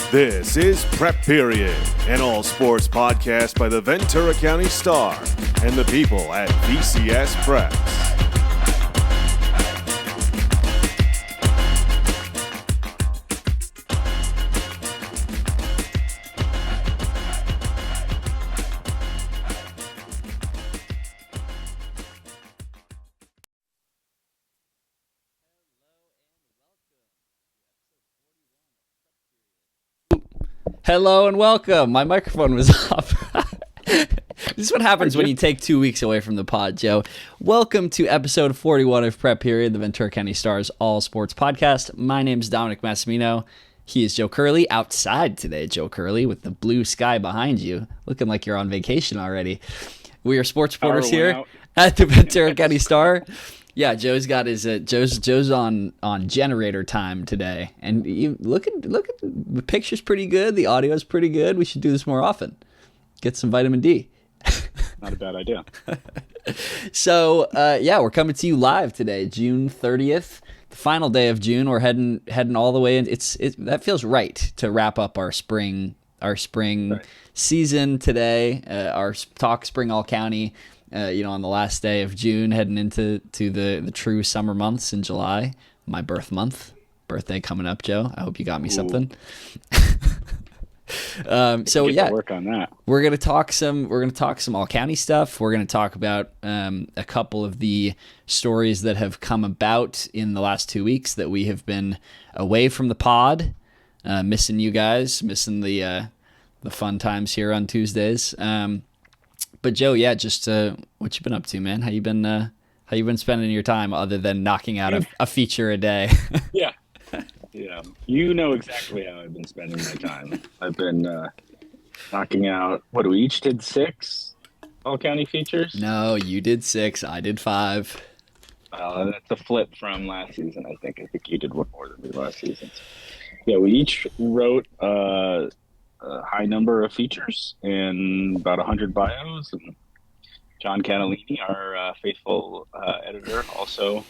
This is Prep Period, an all-sports podcast by the Ventura County Star and the people at VCS Preps. Hello and welcome. My microphone was off. This is what happens when you take 2 weeks away from the pod, Joe. Welcome to episode 41 of Prep Period, the Ventura County Star's all sports podcast. My name is Dominic Massimino. He is Joe Curley. Outside today, Joe Curley, with the blue sky behind you, looking like you're on vacation already. We are sports reporters here at the Ventura County Star. Yeah, Joe's got his Joe's on generator time today, and you look at the picture's pretty good, the audio's pretty good. We should do this more often. Get some vitamin D. Not a bad idea. So we're coming to you live today, June 30th, the final day of June. We're heading all the way in. That feels right to wrap up our spring right. season today. Our talk spring all county. On the last day of June, heading into the true summer months in July, my birthday coming up, Joe. I hope you got me something. Work on that. We're gonna talk some all county stuff. We're gonna talk about a couple of the stories that have come about in the last 2 weeks that we have been away from the pod, missing you guys, missing the fun times here on Tuesdays. But Joe, just what you been up to, man? How you been spending your time other than knocking out a feature a day? Yeah. You know exactly how I've been spending my time. I've been knocking out. What, we each did 6 all county features? No, you did 6. I did 5. That's a flip from last season. I think you did one more than me last season. Yeah, we each wrote a high number of features and about 100 bios, and John Catalini, our faithful editor, also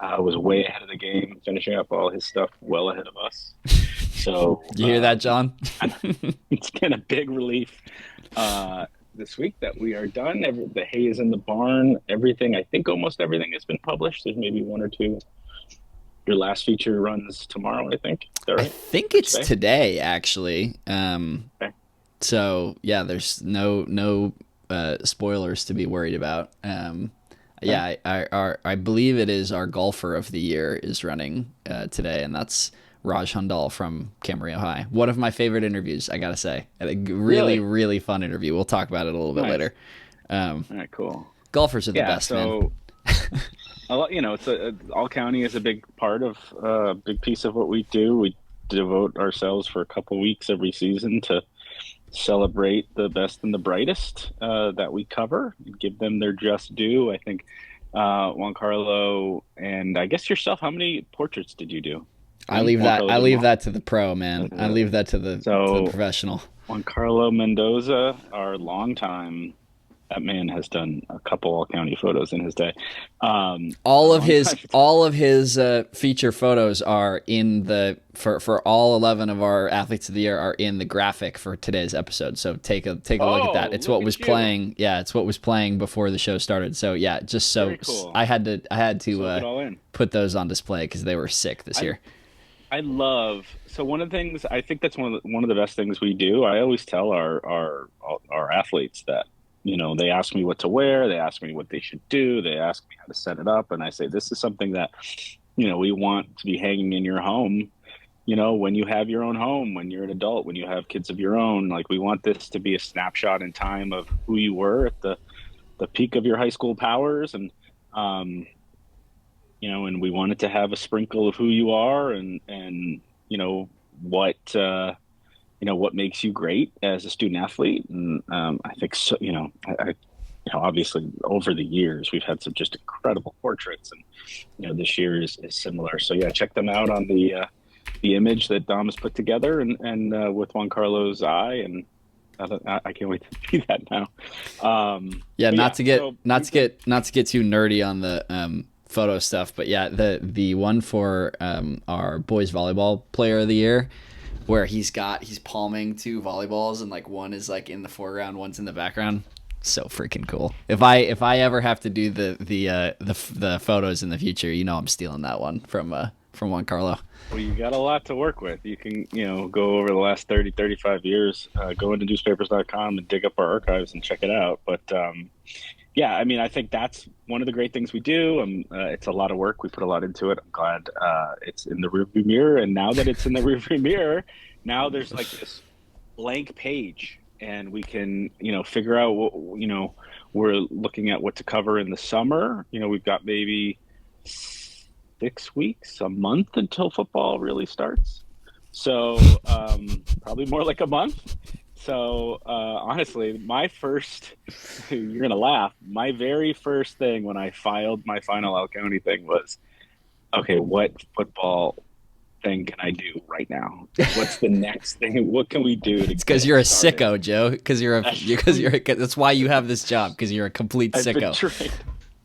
was way ahead of the game, finishing up all his stuff well ahead of us. So you hear that, John? It's been a big relief this week that we are done. The hay is in the barn. Everything, I think almost everything has been published. There's maybe one or two. Your last feature runs tomorrow, I think. Is that right? I think it's today, actually. Okay. So yeah, there's no spoilers to be worried about. I believe it is our golfer of the year is running today, and that's Raj Hundal from Camarillo High. One of my favorite interviews, I gotta say. A really fun interview. We'll talk about it a little bit later. All right, cool. Golfers are the best, man. It's all county is a big part of a big piece of what we do. We devote ourselves for a couple weeks every season to celebrate the best and the brightest that we cover and give them their just due. I think Juan Carlo and I guess yourself, how many portraits did you do? I leave that to the pro, man. I leave that to the professional. Juan Carlo Mendoza, our longtime. That man has done a couple all county photos in his day. All of his feature photos are in for all 11 of our athletes of the year are in the graphic for today's episode. So take a look at that. It's what was playing. Yeah, it's what was playing before the show started. So yeah, just so cool. I had to put those on display because they were sick this year. I love. So one of the things I think that's one of the best things we do. I always tell our athletes that. They ask me what to wear. They ask me what they should do. They ask me how to set it up. And I say, this is something that, we want to be hanging in your home, when you have your own home, when you're an adult, when you have kids of your own. Like, we want this to be a snapshot in time of who you were at the peak of your high school powers. And, and we wanted to have a sprinkle of who you are and what makes you great as a student athlete. And I think so, obviously over the years we've had some just incredible portraits, and this year is similar. So yeah, check them out on the image that Dom has put together and with Juan Carlo's eye, and I can't wait to see that now. Not to get too nerdy on the photo stuff, but yeah, the one for our boys volleyball player of the year where he's palming two volleyballs and like one is like in the foreground, one's in the background. So freaking cool. If I ever have to do the photos in the future, I'm stealing that one from Juan Carlo. Well, you got a lot to work with. You can, go over the last 30, 35 years, go into newspapers.com and dig up our archives and check it out. But yeah, I mean, I think that's one of the great things we do. It's a lot of work. We put a lot into it. I'm glad it's in the rearview mirror. And now that it's in the rearview mirror, now there's like this blank page, and we can, figure out what, we're looking at what to cover in the summer. We've got maybe 6 weeks, a month until football really starts. So probably more like a month. So honestly, you're going to laugh. My very first thing when I filed my final L County thing was, okay, what football thing can I do right now? What's the next thing? What can we do? It's because you're a sicko, Joe. Because that's why you have this job. Because you're a complete sicko.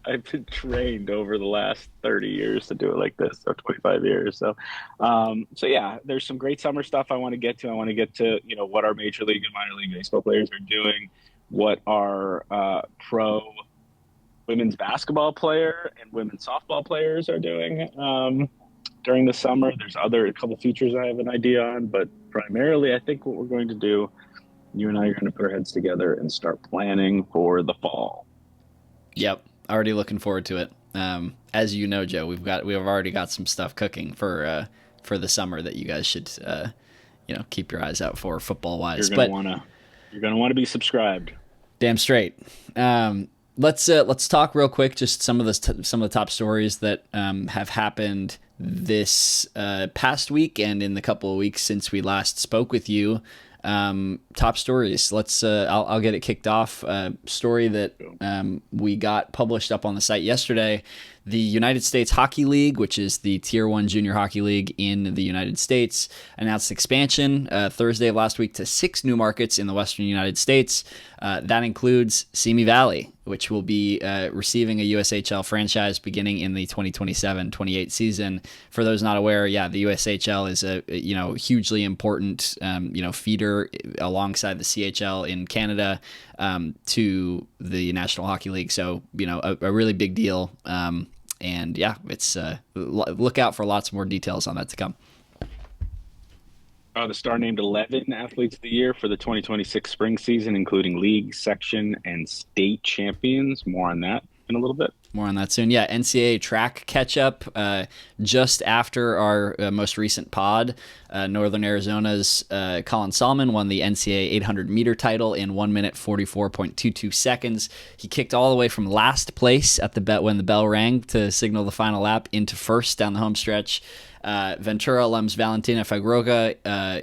I've been trained over the last 30 years to do it like this, or 25 years. So yeah, there's some great summer stuff I want to get to. I want to get to, what our major league and minor league baseball players are doing, what our pro women's basketball player and women's softball players are doing during the summer. There's a couple features I have an idea on, but primarily I think what we're going to do, you and I are going to put our heads together and start planning for the fall. Yep. Already looking forward to it. As you know, Joe, we've already got some stuff cooking for the summer that you guys should keep your eyes out for football wise. You're gonna want to be subscribed. Damn straight. Let's talk real quick just some of the top stories that have happened this past week and in the couple of weeks since we last spoke with you. Top stories. I'll get it kicked off. Story that we got published up on the site yesterday. The United States Hockey League, which is the Tier 1 junior hockey league in the United States, announced expansion Thursday of last week to 6 new markets in the western United States. That includes Simi Valley, which will be receiving a USHL franchise beginning in the 2027-28 season. For those not aware, the USHL is a hugely important feeder alongside the CHL in Canada to the National Hockey League. So a really big deal. And yeah, it's look out for lots more details on that to come. The Star named 11 athletes of the year for the 2026 spring season, including league, section, and state champions. More on that in a little bit. More on that soon. Yeah, NCAA track catch-up. Just after our most recent pod, Northern Arizona's Colin Salmon won the NCAA 800-meter title in 1 minute 44.22 seconds. He kicked all the way from last place at when the bell rang to signal the final lap into first down the home stretch. Ventura alums Valentina Fagroga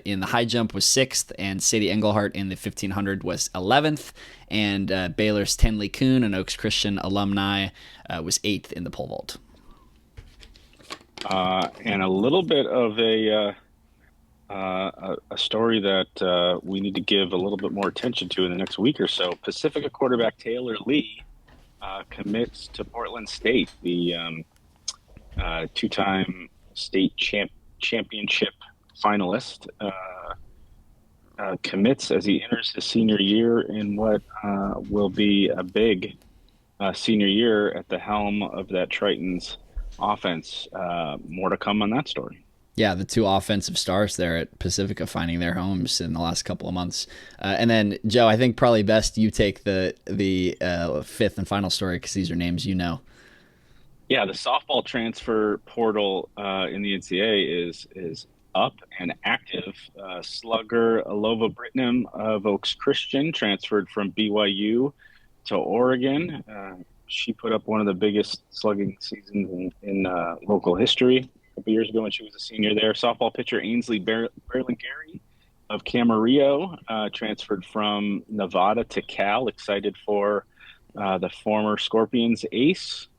in the high jump was 6th, and Sadie Engelhart in the 1500 was 11th, and Baylor's Tenley Kuhn, an Oaks Christian alumni, was 8th in the pole vault. And a little bit of a story that we need to give a little bit more attention to in the next week or so. Pacifica quarterback Taylor Lee commits to Portland State, the two-time state championship finalist, commits as he enters his senior year in what will be a big senior year at the helm of that Triton's offense. More to come on that story. Yeah, the two offensive stars there at Pacifica finding their homes in the last couple of months. And then, Joe, I think probably best you take the fifth and final story because these are names you know. Yeah, the softball transfer portal in the NCAA is up and active. Slugger Alova Britnam of Oaks Christian transferred from BYU to Oregon. She put up one of the biggest slugging seasons in local history a couple years ago when she was a senior there. Softball pitcher Ainsley Berlingeri of Camarillo transferred from Nevada to Cal. Excited for the former Scorpions ace.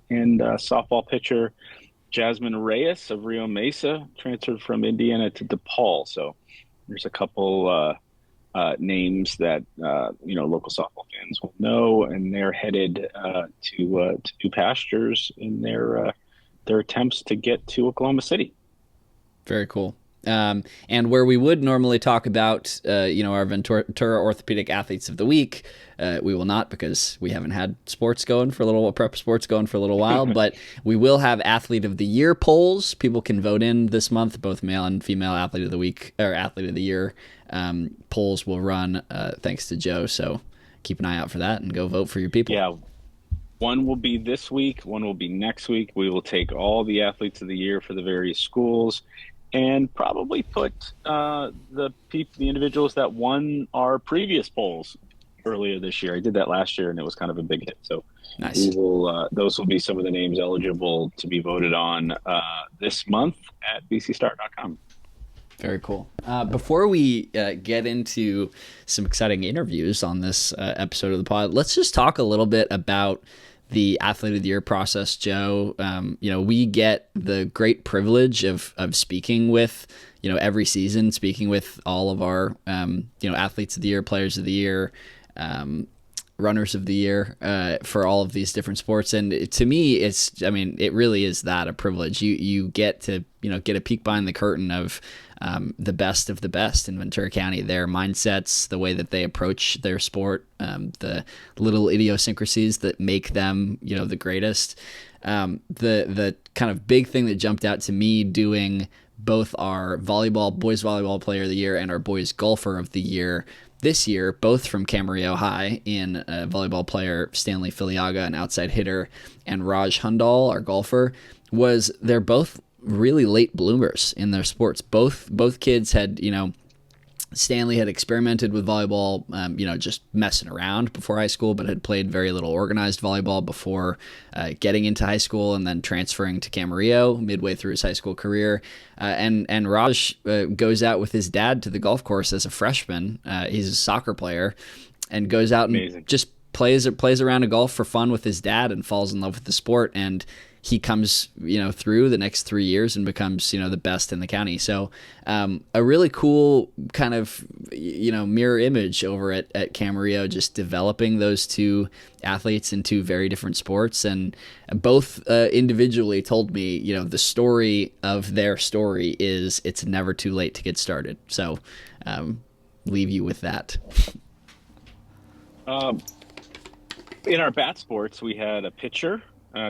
And softball pitcher Jasmine Reyes of Rio Mesa transferred from Indiana to DePaul. So there's a couple names that local softball fans will know, and they're headed to new pastures in their attempts to get to Oklahoma City. Very cool. And where we would normally talk about, our Ventura Orthopedic Athletes of the Week, we will not, because we haven't had sports going for a little while, prep sports going for a little while, but we will have Athlete of the Year polls. People can vote in this month, both male and female Athlete of the Week or Athlete of the Year polls will run thanks to Joe. So keep an eye out for that and go vote for your people. Yeah. One will be this week. One will be next week. We will take all the Athletes of the Year for the various schools and probably put the individuals that won our previous polls earlier this year. I did that last year, and it was kind of a big hit. So nice. We will. Those will be some of the names eligible to be voted on this month at bcstar.com. Very cool. Before we get into some exciting interviews on this episode of the pod, let's just talk a little bit about the Athlete of the Year process, Joe. We get the great privilege of speaking with, every season, speaking with all of our, Athletes of the Year, Players of the Year, Runners of the Year for all of these different sports. And to me, it really is that a privilege. You get to, get a peek behind the curtain of the best of the best in Ventura County, their mindsets, the way that they approach their sport, the little idiosyncrasies that make them, the greatest. The kind of big thing that jumped out to me doing both our boys volleyball player of the year and our boys golfer of the year this year, both from Camarillo High, in volleyball player Stanley Filiaga, an outside hitter, and Raj Hundal, our golfer, was they're both really late bloomers in their sports. Both kids had, Stanley had experimented with volleyball, just messing around before high school, but had played very little organized volleyball before getting into high school and then transferring to Camarillo midway through his high school career. And Raj goes out with his dad to the golf course as a freshman. He's a soccer player and goes out and just plays around a golf for fun with his dad and falls in love with the sport. And he comes, through the next 3 years and becomes, the best in the county. So a really cool kind of, mirror image over at Camarillo, just developing those two athletes in two very different sports. And both individually told me, the story of their story is it's never too late to get started. So leave you with that. In our bat sports, we had a pitcher.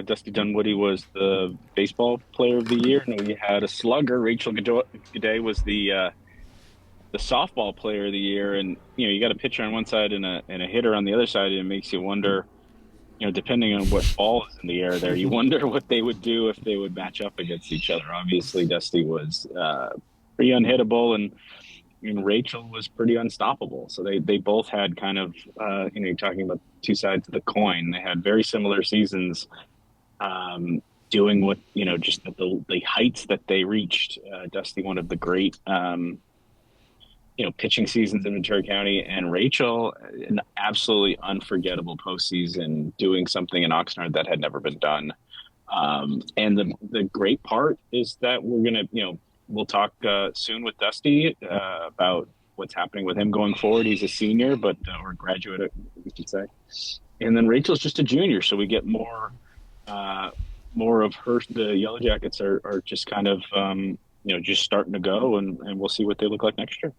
Dusty Dunwoody was the baseball player of the year, and we had a slugger. Rachel G'day was the softball player of the year. And you got a pitcher on one side and a hitter on the other side, and it makes you wonder, depending on what ball is in the air there, you wonder what they would do if they would match up against each other. Obviously, Dusty was pretty unhittable, and Rachel was pretty unstoppable. So they both had kind of you're talking about two sides of the coin. They had very similar seasons. Doing what, just the heights that they reached. Dusty, one of the great, pitching seasons in Ventura County, and Rachel, an absolutely unforgettable postseason, doing something in Oxnard that had never been done. And the great part is that we're going to, we'll talk soon with Dusty about what's happening with him going forward. He's a senior, or graduate, we should say. And then Rachel's just a junior, so we get more of her. The Yellow Jackets are just kind of, just starting to go, and we'll see what they look like next year.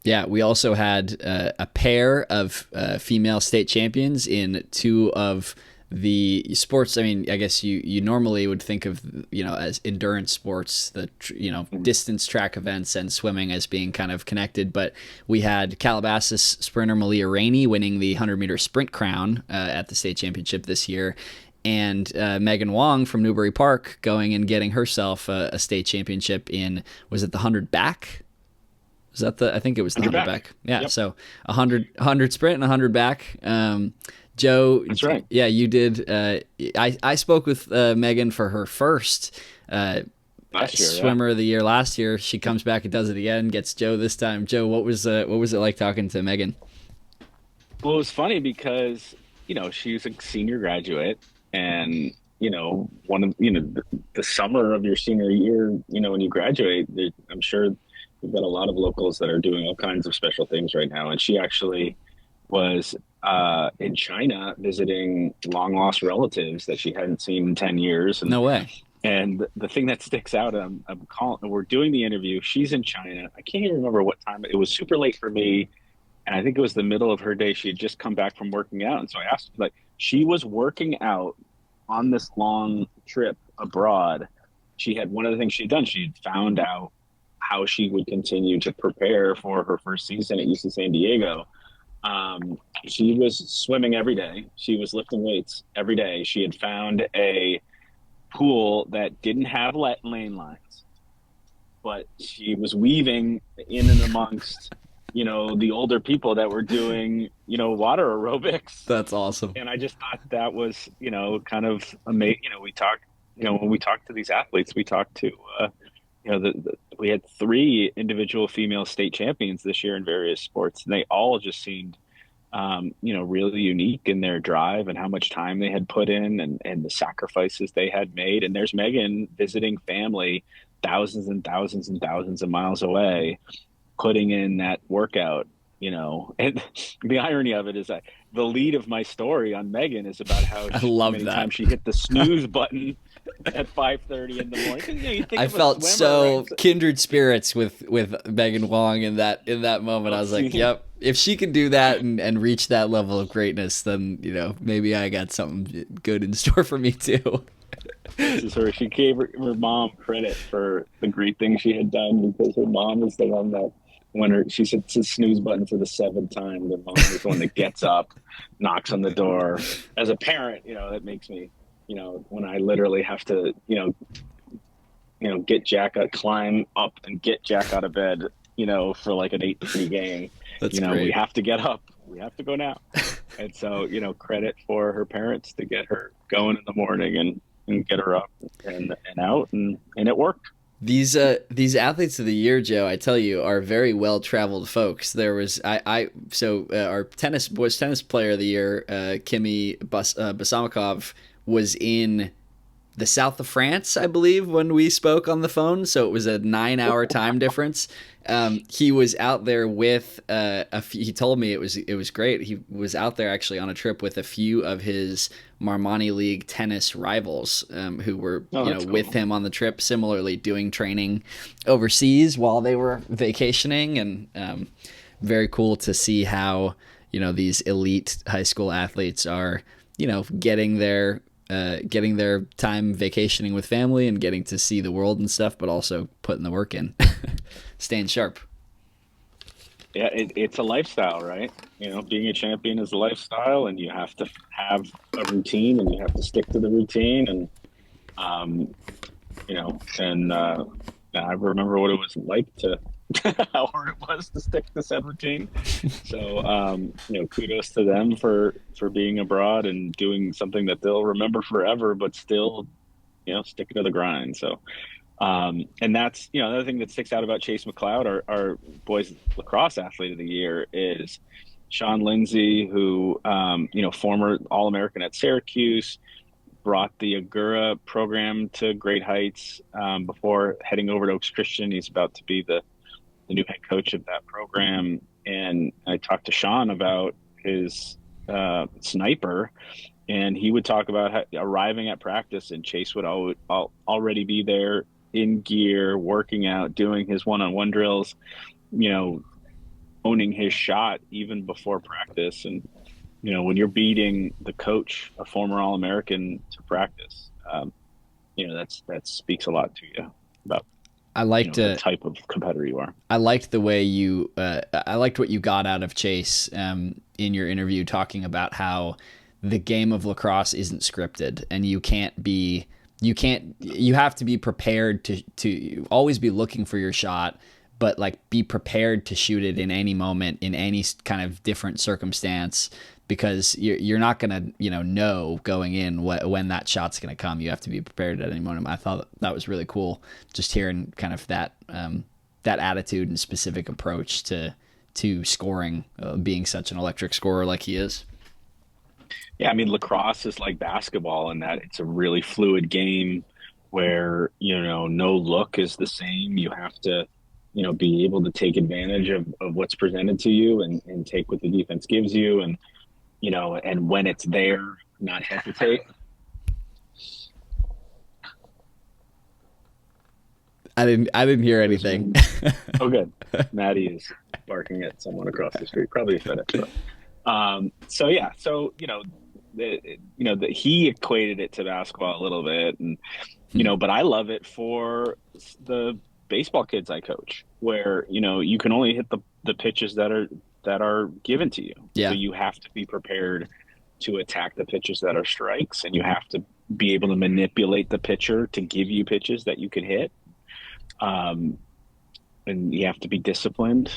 Yeah, we also had a pair of female state champions in two of the sports. I mean, I guess you normally would think of, as endurance sports, the, distance track events and swimming as being kind of connected. But we had Calabasas sprinter Malia Rainey winning the 100-meter sprint crown at the state championship this year. And Megan Wong from Newbury Park going and getting herself a state championship in, was it the 100 back? Was that I think it was the 100 back. Yeah, yep. So 100 sprint and 100 back. Joe, that's right. Yeah, you did. I spoke with Megan for her first swimmer of the year last year. She comes back and does it again, gets Joe this time. Joe, what was it like talking to Megan? Well, it was funny because, she was a senior graduate, and, one of, the summer of your senior year, when you graduate, I'm sure we've got a lot of locals that are doing all kinds of special things right now. And she actually was in China visiting long lost relatives that she hadn't seen in 10 years. And, no way. And the thing that sticks out, I'm calling, we're doing the interview. She's in China. I can't even remember what time. It was super late for me. And I think it was the middle of her day. She had just come back from working out. And so I asked her, like, she was working out on this long trip abroad. She had, one of the things she'd done, she'd found out how she would continue to prepare for her first season at UC San Diego. She was swimming every day. She was lifting weights every day. She had found a pool that didn't have lane lines, but she was weaving in and amongst, the older people that were doing, water aerobics. That's awesome. And I just thought that was, kind of amazing. We talk, when we talk to these athletes, we talk to, we had 3 individual female state champions this year in various sports, and they all just seemed, really unique in their drive and how much time they had put in and the sacrifices they had made. And there's Megan visiting family thousands and thousands and thousands of miles away, putting in that workout, and the irony of it is that the lead of my story on Megan is about how many times she hit the snooze button at 5:30 in the morning. You think I of a felt swimmer, so kindred spirits with Megan Wong in that moment. I was like, yep, if she can do that and reach that level of greatness, then maybe I got something good in store for me too. This is her. She gave her mom credit for the great thing she had done, because her mom was the one that, when she hits the snooze button for the 7th time, the mom is the one that gets up, knocks on the door. As a parent, that makes me, when I literally have to, get Jack out, climb up and get Jack out of bed, for like an 8:30 game. That's great. We have to get up. We have to go now. And so, credit for her parents to get her going in the morning and get her up and out, and it worked. These athletes of the year, Joe, I tell you, are very well traveled folks. There was our boys tennis player of the year, Kimi Basamakov, was in the south of France, I believe, when we spoke on the phone. So it was a 9-hour time difference. He was out there with he told me it was great. He was out there actually on a trip with a few of his Marmani League tennis rivals, who were with him on the trip, similarly doing training overseas while they were vacationing, and very cool to see how these elite high school athletes are getting their time vacationing with family and getting to see the world and stuff, but also putting the work in, staying sharp. Yeah, it's a lifestyle, right? Being a champion is a lifestyle, and you have to have a routine, and you have to stick to the routine, and I remember what it was like to how hard it was to stick to said routine. So, kudos to them for being abroad and doing something that they'll remember forever, but still, sticking to the grind. So, and that's, another thing that sticks out about Chase McLeod, our boys lacrosse athlete of the year, is Sean Lindsay, who, former All-American at Syracuse, brought the Agura program to great heights before heading over to Oaks Christian. He's about to be the new head coach of that program. And I talked to Sean about his sniper, and he would talk about arriving at practice, and Chase would already be there in gear, working out, doing his one-on-one drills, owning his shot even before practice. And, when you're beating the coach, a former All-American, to practice, that speaks a lot to you about the type of competitor you are. I liked the way I liked what you got out of Chase in your interview, talking about how the game of lacrosse isn't scripted, and you have to be prepared to always be looking for your shot, but be prepared to shoot it in any moment, in any kind of different circumstance, because you're not going to, know going in when that shot's going to come. You have to be prepared at any moment. I thought that was really cool, just hearing kind of that attitude and specific approach to scoring, being such an electric scorer like he is. Yeah, I mean, lacrosse is like basketball in that it's a really fluid game where, no look is the same. You have to, be able to take advantage of what's presented to you and take what the defense gives you. And, and when it's there, not hesitate. I didn't hear anything. Oh, good. Maddie is barking at someone across the street, probably a FedEx. So yeah, so he equated it to basketball a little bit, and but I love it for the baseball kids I coach, where you can only hit the pitches that are given to you. Yeah. So you have to be prepared to attack the pitches that are strikes, and you have to be able to manipulate the pitcher to give you pitches that you can hit. And you have to be disciplined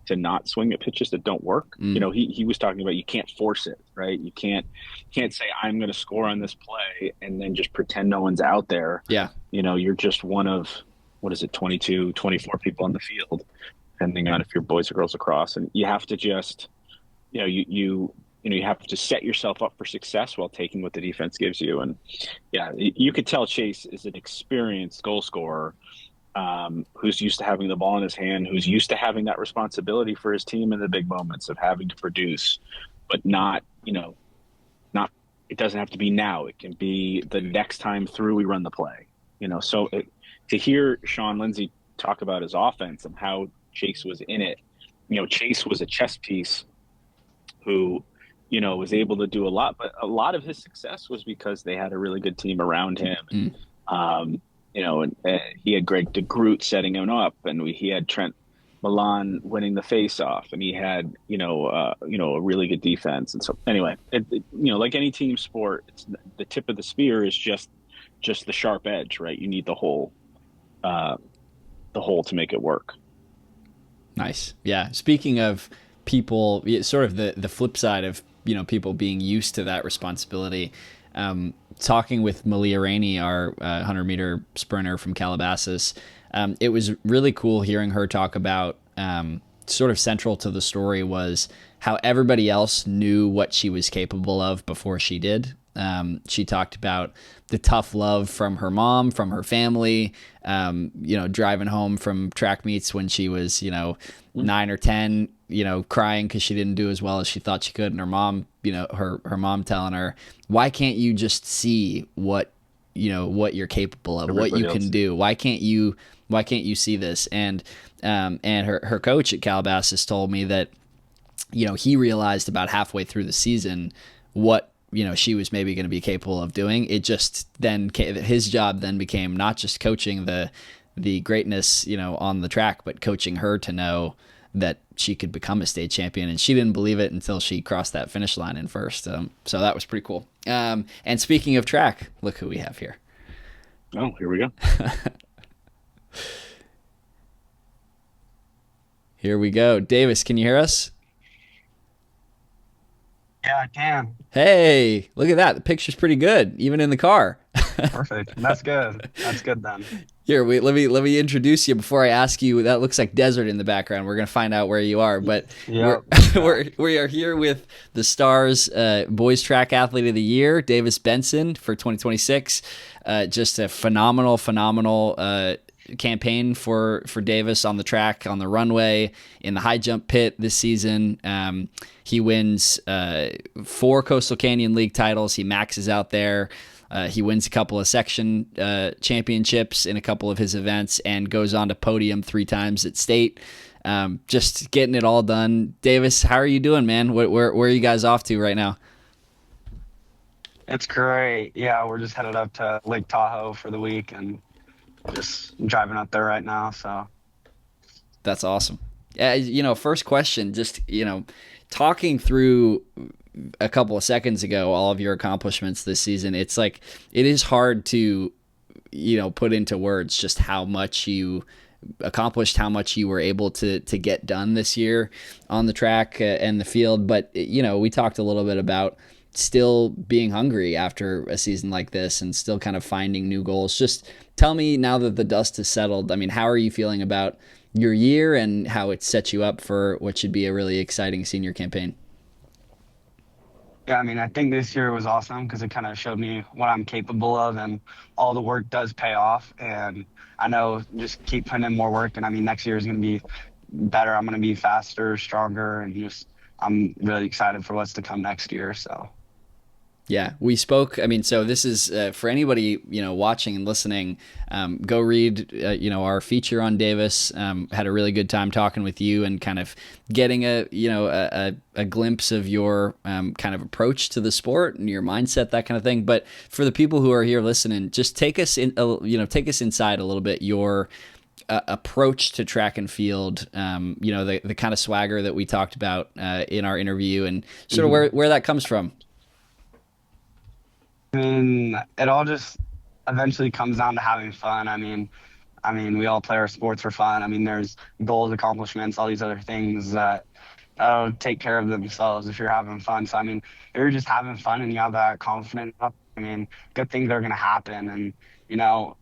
to not swing at pitches that don't work. He was talking about, you can't force it, right? You can't say, I'm going to score on this play and then just pretend no one's out there. Yeah. You're just one of, 22, 24 people on the field, depending on if you're boys or girls across. And you have to just, you have to set yourself up for success while taking what the defense gives you. And yeah, you could tell Chase is an experienced goal scorer, who's used to having the ball in his hand, who's used to having that responsibility for his team in the big moments of having to produce, but not, it doesn't have to be now. It can be the next time through we run the play, so to hear Sean Lindsay talk about his offense and how Chase was in it, Chase was a chess piece who, was able to do a lot, but a lot of his success was because they had a really good team around him. And he had Greg DeGroot setting him up, and he had Trent Milan winning the face-off, and he had, a really good defense. And so, anyway, like any team sport, it's the tip of the spear is just the sharp edge, right? You need the whole to make it work. Nice. Yeah. Speaking of people, sort of the flip side of people being used to that responsibility. Talking with Malia Rainey, our 100-meter sprinter from Calabasas, it was really cool hearing her talk about, sort of central to the story was how everybody else knew what she was capable of before she did. She talked about the tough love from her mom, from her family, driving home from track meets when she was, 9 or 10, crying because she didn't do as well as she thought she could. And her mom, her mom telling her, why can't you just see what you're capable of, what you can do? Why can't you see this? And her coach at Calabasas told me that, he realized about halfway through the season what, she was maybe going to be capable of doing. It just then his job then became not just coaching the greatness, on the track, but coaching her to know that she could become a state champion. And she didn't believe it until she crossed that finish line in first. So that was pretty cool. And speaking of track, look who we have here. Oh, here we go. Here we go. Davis, can you hear us? Yeah, I can. Hey, look at that. The picture's pretty good, even in the car. Perfect. That's good. That's good then. Here, let me introduce you before I ask you. That looks like desert in the background. We're gonna find out where you are, but Yep. we are here with the Stars Boys Track Athlete of the Year, Davis Benson for 2026. Just a phenomenal campaign for Davis on the track, on the runway, in the high jump pit this season. He wins 4 Coastal Canyon League titles. He maxes out there. He wins a couple of section championships in a couple of his events and goes on to podium 3 times at state. Just getting it all done. Davis, how are you doing, man? Where are you guys off to right now? It's great. Yeah, we're just headed up to Lake Tahoe for the week and just driving up there right now. So that's awesome. First question, just, talking through a couple of seconds ago, all of your accomplishments this season, it's like, it is hard to, put into words just how much you accomplished, how much you were able to get done this year on the track and the field. But, we talked a little bit about still being hungry after a season like this and still kind of finding new goals. Just tell me, now that the dust has settled, how are you feeling about your year and how it sets you up for what should be a really exciting senior campaign? yeah, I think this year was awesome because it kind of showed me what I'm capable of, and all the work does pay off. And I know just keep putting in more work. And next year is going to be better. I'm going to be faster, stronger, and I'm really excited for what's to come next year. So. Yeah, we spoke. I mean, so this is for anybody watching and listening. Go read our feature on Davis. Had a really good time talking with you and kind of getting a glimpse of your kind of approach to the sport and your mindset, that kind of thing. But for the people who are here listening, just take us inside a little bit your approach to track and field. The kind of swagger that we talked about in our interview and sort of where that comes from. I mean, it all just eventually comes down to having fun. I mean, we all play our sports for fun. I mean, there's goals, accomplishments, all these other things that take care of themselves if you're having fun. So, I mean, if you're just having fun and you have that confidence, I mean, good things are going to happen. And,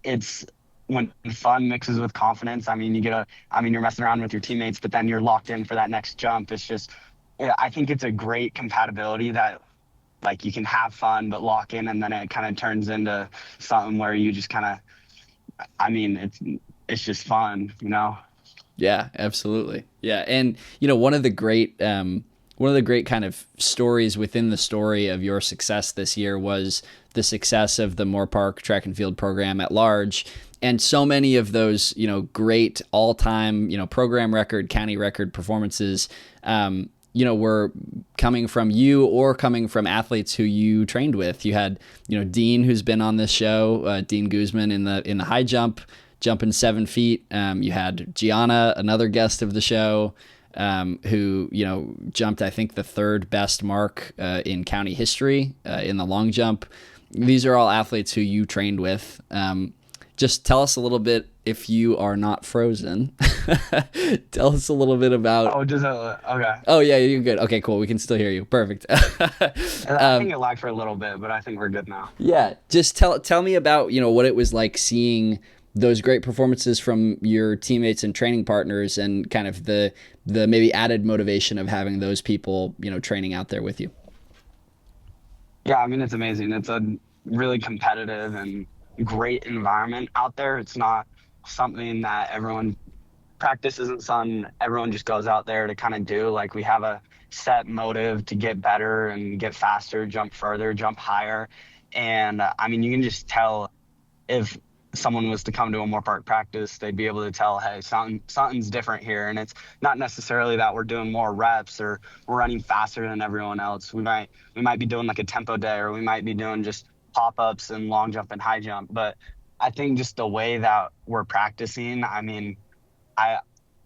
it's when fun mixes with confidence. I mean, you're messing around with your teammates, but then you're locked in for that next jump. It's just, I think it's a great compatibility that, like, you can have fun but lock in, and then it kind of turns into something where you just kind of, I mean, it's just fun. Yeah, absolutely. Yeah, and one of the great kind of stories within the story of your success this year was the success of the Moorpark track and field program at large, and so many of those great all-time program record, county record performances. Were coming from you or coming from athletes who you trained with. You had, Dean, who's been on this show, Dean Guzman in the high jump, jumping 7 feet. You had Gianna, another guest of the show, who, jumped, I think, the third best mark in county history in the long jump. These are all athletes who you trained with. Just tell us a little bit, if you are not frozen, tell us a little bit about... Oh, does it? Okay. Oh, yeah, you're good. Okay, cool. We can still hear you. Perfect. I think it lagged for a little bit, but I think we're good now. Yeah. Just tell me about, what it was like seeing those great performances from your teammates and training partners and kind of the maybe added motivation of having those people, training out there with you. Yeah, I mean, it's amazing. It's a really competitive and great environment out there. It's not something that practice isn't something everyone just goes out there to kind of do. Like, we have a set motive to get better and get faster, jump further, jump higher. And I mean, you can just tell if someone was to come to a Moorpark practice, they'd be able to tell, hey, something's different here. And it's not necessarily that we're doing more reps or we're running faster than everyone else. We might be doing like a tempo day, or we might be doing just pop-ups and long jump and high jump. But I think just the way that we're practicing, I mean,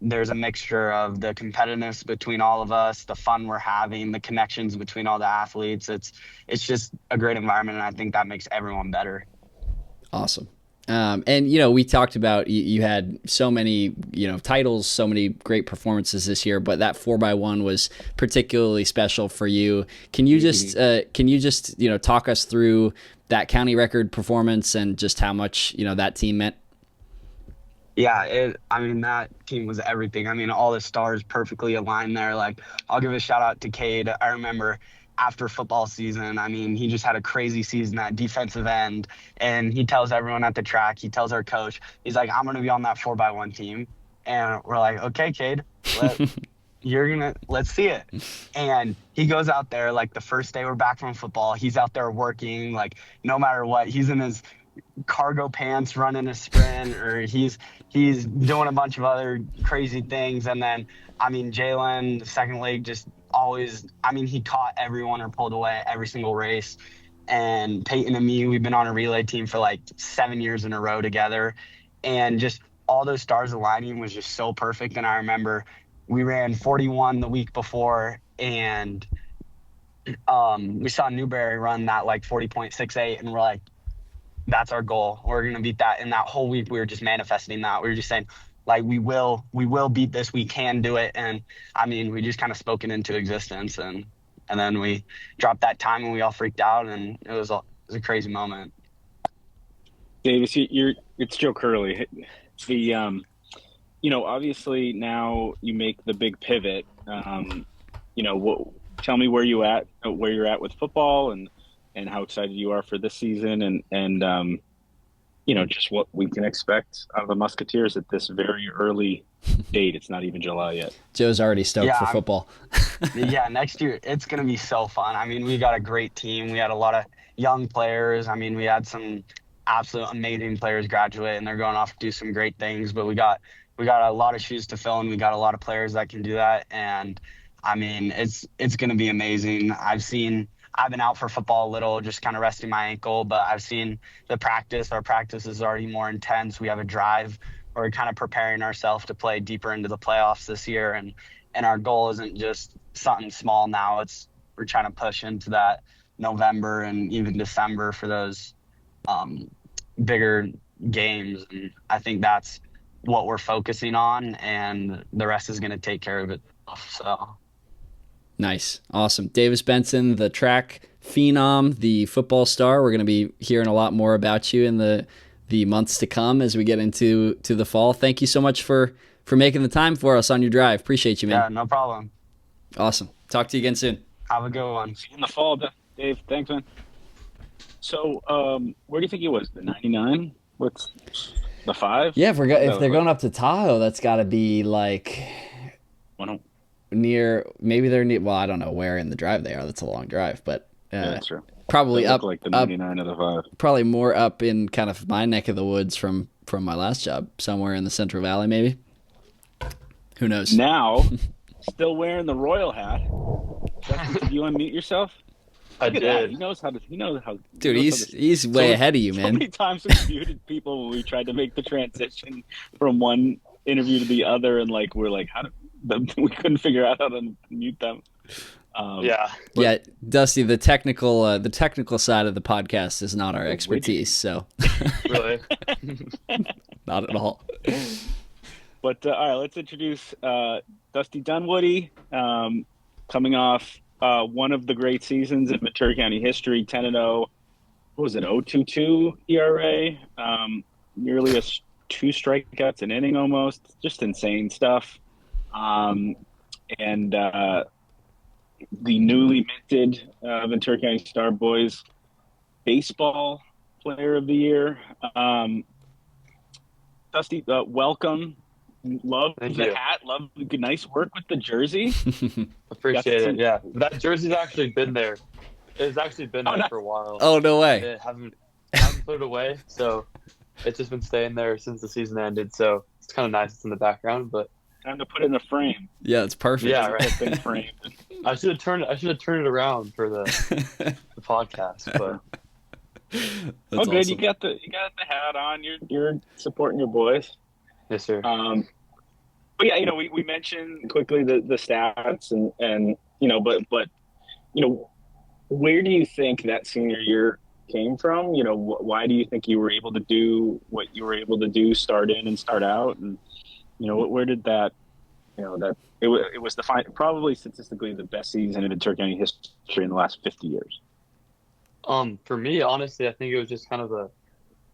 there's a mixture of the competitiveness between all of us, the fun we're having, the connections between all the athletes. It's just a great environment, and I think that makes everyone better. Awesome. And, we talked about, you had so many, titles, so many great performances this year, but that 4x1 was particularly special for you. Can you just talk us through that county record performance and just how much, that team meant? Yeah, that team was everything. I mean, all the stars perfectly aligned there. Like, I'll give a shout out to Cade. I remember after football season, I mean, he just had a crazy season at defensive end, and he tells everyone at the track, he tells our coach, he's like, I'm going to be on that 4x1 team. And we're like, okay, Cade, let's see it. And he goes out there, like, the first day we're back from football, he's out there working, like, no matter what, he's in his cargo pants running a sprint, or he's doing a bunch of other crazy things. And then, I mean, Jalen, the second leg, just always, I mean, he caught everyone or pulled away every single race. And Peyton and me, we've been on a relay team for like 7 years in a row together, and just all those stars aligning was just so perfect. And I remember we ran 41 the week before, and we saw Newberry run that like 40.68, and we're like, that's our goal. We're going to beat that. And that whole week we were just manifesting that. We were just saying, like, we will beat this. We can do it. And I mean, we just kind of spoke it into existence, and then we dropped that time and we all freaked out, and it was a crazy moment. Davis, it's Joe Curley. Obviously now you make the big pivot. Tell me where you're at with football and how excited you are for this season, and just what we can expect out of the Musketeers at this very early date. It's not even July yet. Joe's already stoked for football. Yeah, next year it's going to be so fun. I mean, we got a great team. We had a lot of young players. I mean, we had some absolute amazing players graduate, and they're going off to do some great things. But we got a lot of shoes to fill, and we got a lot of players that can do that. And I mean, it's going to be amazing. I've been out for football a little, just kind of resting my ankle, but I've seen the practice. Our practice is already more intense. We have a drive. We're kind of preparing ourselves to play deeper into the playoffs this year, and our goal isn't just something small now. We're trying to push into that November and even December for those bigger games. And I think that's what we're focusing on, and the rest is going to take care of it. So nice. Awesome. Davis Benson, the track phenom, the football star. We're going to be hearing a lot more about you in the months to come as we get into the fall. Thank you so much for making the time for us on your drive. Appreciate you, man. Yeah, no problem. Awesome. Talk to you again soon. Have a good one. See you in the fall, Dave. Thanks, man. So, where do you think he was? The 99? What's the 5? Yeah, if they're going up to Tahoe, that's got to be like near. Maybe they're near. Well, I don't know where in the drive they are. That's a long drive, but yeah, that's true. Probably up like the 99 of the 5. Probably more up in kind of my neck of the woods from my last job, somewhere in the Central Valley, maybe. Who knows? Now, still wearing the Royal hat. Did you unmute yourself? I did. That. He knows how. Dude, he's way ahead of you, man. So many times we muted people when we tried to make the transition from one interview to the other, and we're like, we couldn't figure out how to mute them. Yeah, Dusty, the technical side of the podcast is not our expertise, so really, not at all. But all right, let's introduce Dusty Dunwoody, coming off one of the great seasons in Ventura County history, 10-0. What was it? 0.22 ERA, nearly 2 strikeouts an inning, almost, just insane stuff. And the newly minted Ventura County Star Boys Baseball Player of the Year. Dusty, welcome. Love Thank the you. hat. Love the nice work with the jersey. Appreciate it. Yeah, that jersey's actually been there. It's actually been there for a while. Oh, no way. It haven't put it away, so it's just been staying there since the season ended. So it's kind of nice. It's in the background, but time to put it in a frame. Yeah, it's perfect. Yeah, right. It's been framed. I should have turned it around for the podcast, but good. Awesome. You got the hat on. You're supporting your boys. Yes, sir. But yeah, we mentioned quickly the stats and but where do you think that senior year came from? Why do you think you were able to do what you were able to do, start in and start out, and where did that that it was probably statistically the best season in Ventura County history in the last 50 years. For me, honestly, I think it was just kind of a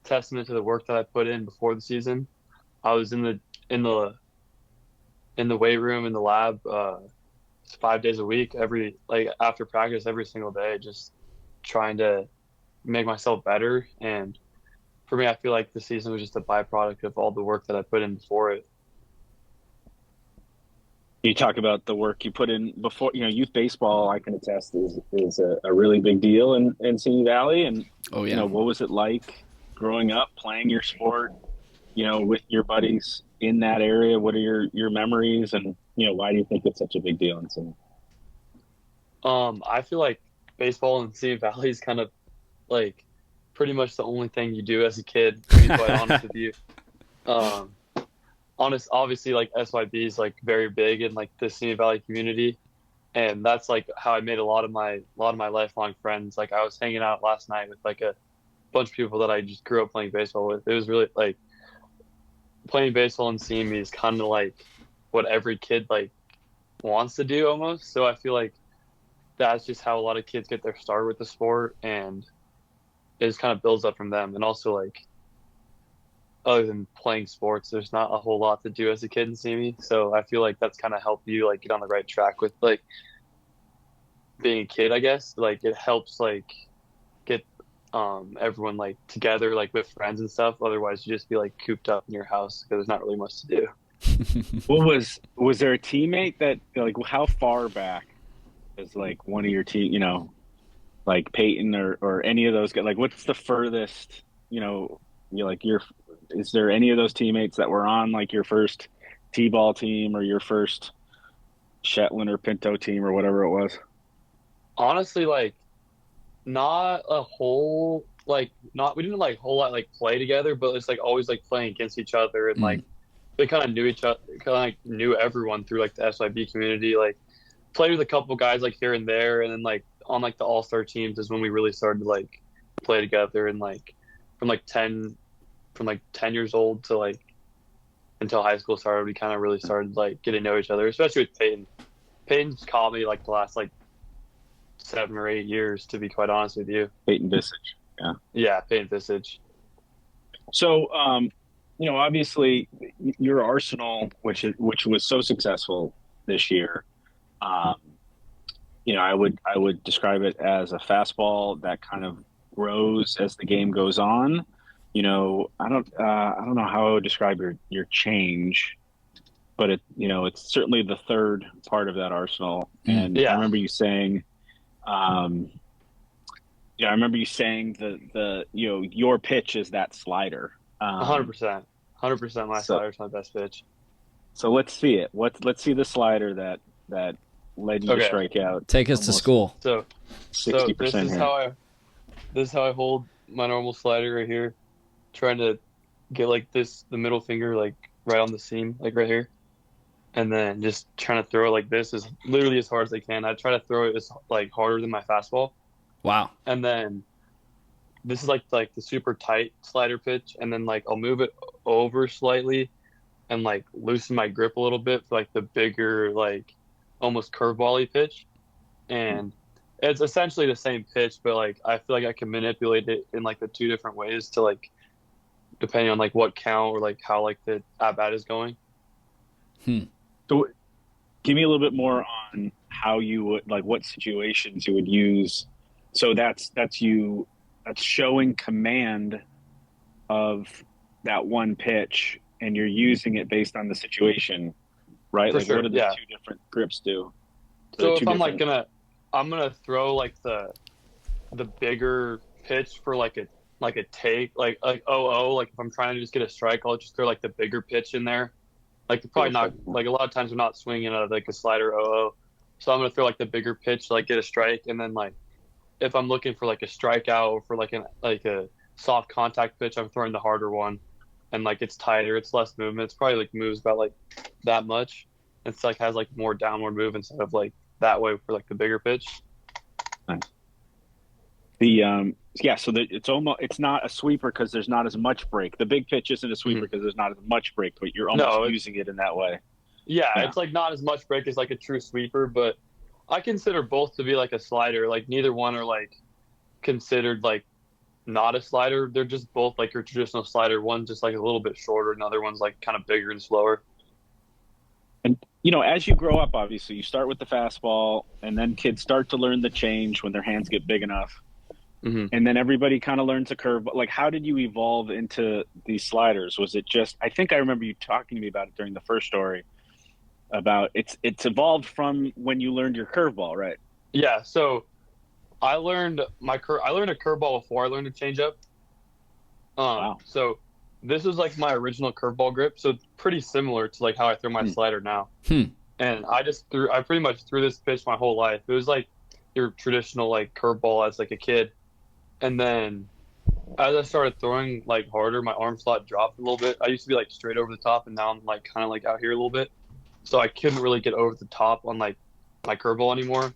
testament to the work that I put in before the season. I was in the weight room, in the lab, 5 days a week, after practice, every single day, just trying to make myself better. And for me, I feel like the season was just a byproduct of all the work that I put in before it. You talk about the work you put in before, youth baseball, I can attest, is a really big deal in Simi Valley. And, oh, yeah. What was it like growing up, playing your sport, with your buddies in that area? What are your memories, and, why do you think it's such a big deal in Simi? I feel like baseball in Simi Valley is kind of like pretty much the only thing you do as a kid, to be quite honest with you. Obviously, like SYB is like very big in like the Simi Valley community, and that's like how I made a lot of my lifelong friends. Like I was hanging out last night with like a bunch of people that I just grew up playing baseball with. It was really like playing baseball in Simi is kind of like what every kid like wants to do almost. So I feel like that's just how a lot of kids get their start with the sport, and it just kind of builds up from them. And also, like, other than playing sports, there's not a whole lot to do as a kid in Simi. So I feel like that's kind of helped you like get on the right track with like being a kid, I guess. Like it helps like get everyone like together, like with friends and stuff. Otherwise, you just be like cooped up in your house because there's not really much to do. What was there a teammate that, like, how far back is like one of your team, like Peyton or any of those guys? Like, what's the furthest, is there any of those teammates that were on like your first T-ball team or your first Shetland or Pinto team or whatever it was? Honestly, like not a whole like not we didn't like whole lot like play together, but it's like always like playing against each other and like they kind of knew each other, kind of like knew everyone through like the SYB community. Like played with a couple guys like here and there, and then like on like the all-star teams is when we really started to like play together, and like from 10 years old to like until high school started, we kind of really started like getting to know each other, especially with Peyton. Peyton's called me like the last like 7 or 8 years, to be quite honest with you. Peyton Visage. Yeah, Peyton Visage. So, obviously your Arsenal, which was so successful this year, I would describe it as a fastball that kind of grows as the game goes on. I don't know how I would describe your change, but it's certainly the third part of that arsenal. And I remember you saying, your pitch is that slider. 100%. 100% my slider is my best pitch. So let's see it. Let's see the slider that led you to strike out. Take us to school. So 60% this is how I hold my normal slider right here, trying to get like the middle finger like right on the seam, like right here, and then just trying to throw it like this as literally as hard as I can. I try to throw it as like harder than my fastball. Wow. And then this is like the super tight slider pitch, and then like I'll move it over slightly and like loosen my grip a little bit for like the bigger like almost curveball-y pitch. And it's essentially the same pitch, but like I feel like I can manipulate it in like the two different ways to like depending on like what count or like how like the at bat is going. So give me a little bit more on how you would, like, what situations you would use. So that's showing command of that one pitch, and you're using it based on the situation, right? For like sure, what do the two different grips do? So if I'm like I'm gonna throw like the bigger pitch for like a take like 0-0, like if I'm trying to just get a strike, I'll just throw like the bigger pitch in there. Like probably not like a lot of times I'm not swinging at like a slider 0-0, so I'm gonna throw like the bigger pitch to like get a strike. And then like if I'm looking for like a strikeout or for like a soft contact pitch, I'm throwing the harder one, and like it's tighter, it's less movement. It's probably like moves about like that much. It's like has like more downward move instead of like that way for like the bigger pitch. Nice. So it's not a sweeper because there's not as much break. The big pitch isn't a sweeper because there's not as much break, but you're almost using it in that way. Yeah, it's like not as much break as like a true sweeper, but I consider both to be like a slider. Like neither one are like considered like not a slider. They're just both like your traditional slider. One's just like a little bit shorter, and the other one's like kind of bigger and slower. And as you grow up, obviously you start with the fastball, and then kids start to learn the change when their hands get big enough. And then everybody kind of learns a curve. But like, how did you evolve into these sliders? Was it just, I think I remember you talking to me about it during the first story about it's evolved from when you learned your curveball, right? Yeah. So I learned a curveball before I learned a changeup. Wow. So this was like my original curveball grip. So it's pretty similar to like how I throw my slider now. And I pretty much threw this pitch my whole life. It was like your traditional like curveball as like a kid. And then as I started throwing like harder, my arm slot dropped a little bit. I used to be like straight over the top, and now I'm like kind of like out here a little bit. So I couldn't really get over the top on like my curveball anymore,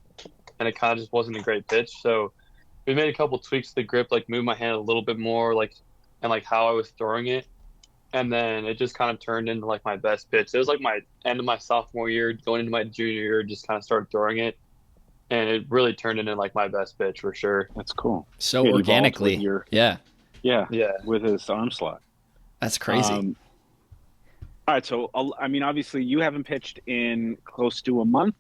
and it kind of just wasn't a great pitch. So we made a couple tweaks to the grip, like move my hand a little bit more, like and like how I was throwing it, and then it just kind of turned into like my best pitch. It was like my end of my sophomore year, going into my junior year, just kind of started throwing it. And it really turned into like my best pitch for sure. That's cool. So organically. Yeah, with his arm slot. That's crazy. All right. So, I mean, obviously you haven't pitched in close to a month,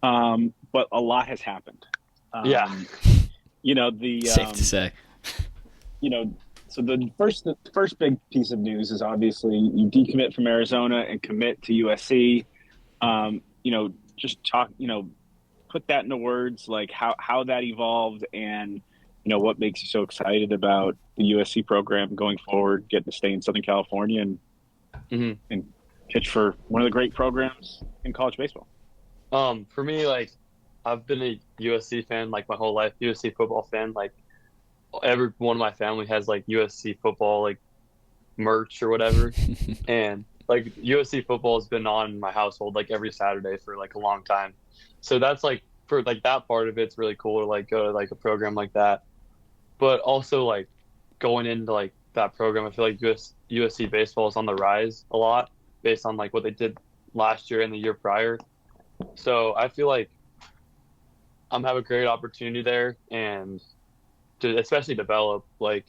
but a lot has happened. Safe to say. so the first big piece of news is obviously you decommit from Arizona and commit to USC. Just talk, put that into words, like how that evolved and, what makes you so excited about the USC program going forward, getting to stay in Southern California and pitch for one of the great programs in college baseball. For me, like, I've been a USC fan like my whole life, USC football fan. Like, every one of my family has like USC football like merch or whatever, and like USC football has been on in my household like every Saturday for like a long time. So that's like for like that part of it's really cool to like go to like a program like that. But also like going into like that program, I feel like USC baseball is on the rise a lot based on like what they did last year and the year prior. So I feel like I'm have a great opportunity there and to especially develop. Like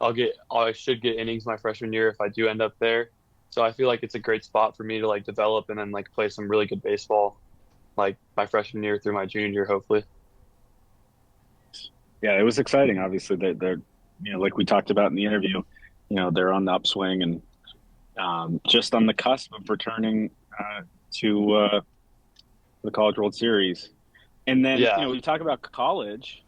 I should get innings my freshman year if I do end up there. So I feel like it's a great spot for me to like develop and then like play some really good baseball like my freshman year through my junior year, hopefully. Yeah, it was exciting. Obviously, they're like we talked about in the interview, they're on the upswing and just on the cusp of returning to the College World Series. And then we talk about college,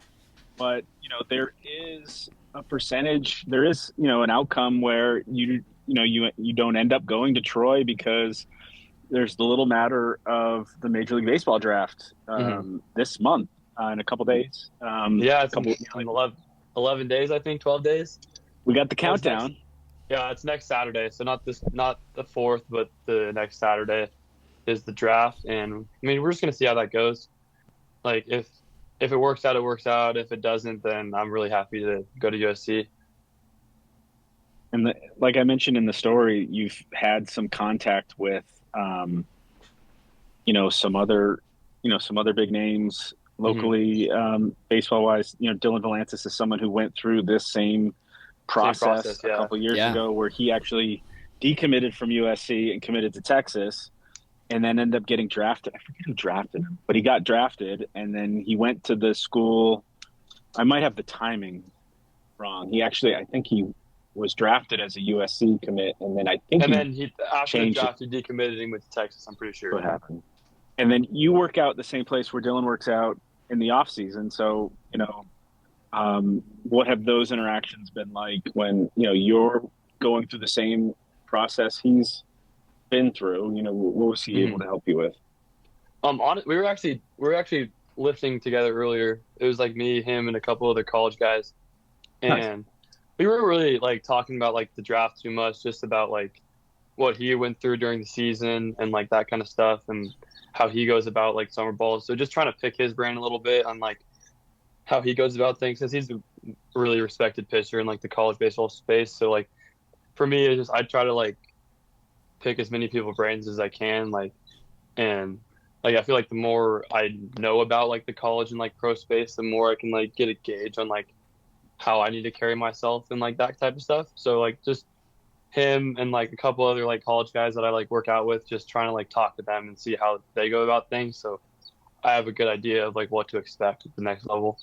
but there is a percentage. There is an outcome where you don't end up going to Troy because there's the little matter of the Major League Baseball draft this month. In a couple days. It's in 11 days, I think, 12 days. We got the countdown. It's next Saturday. So not the 4th, but the next Saturday is the draft. And I mean, we're just going to see how that goes. Like if it works out, it works out. If it doesn't, then I'm really happy to go to USC. And like I mentioned in the story, you've had some contact with, some other big names locally, baseball wise. Dylan Valantis is someone who went through this same process a couple years ago, where he actually decommitted from USC and committed to Texas, and then ended up getting drafted. I forget who drafted him, but he got drafted, and then he went to the school. I might have the timing wrong. I think he was drafted as a USC commit, and then he after the draft he decommitted and went to Texas. I'm pretty sure what happened. And then you work out the same place where Dylan works out in the off season. So, what have those interactions been like when, you're going through the same process he's been through? What was he able to help you with? We were actually lifting together earlier. It was like me, him, and a couple other college guys. And we were really like talking about like the draft too much, just about like what he went through during the season and like that kind of stuff, and how he goes about like summer ball. So just trying to pick his brain a little bit on like how he goes about things, because he's a really respected pitcher in like the college baseball space. So like for me, it's just I try to like pick as many people's brains as I can, and I feel like the more I know about like the college and like pro space, the more I can like get a gauge on like how I need to carry myself and like that type of stuff. So like just him and like a couple other like college guys that I like work out with, just trying to like talk to them and see how they go about things. So I have a good idea of like what to expect at the next level.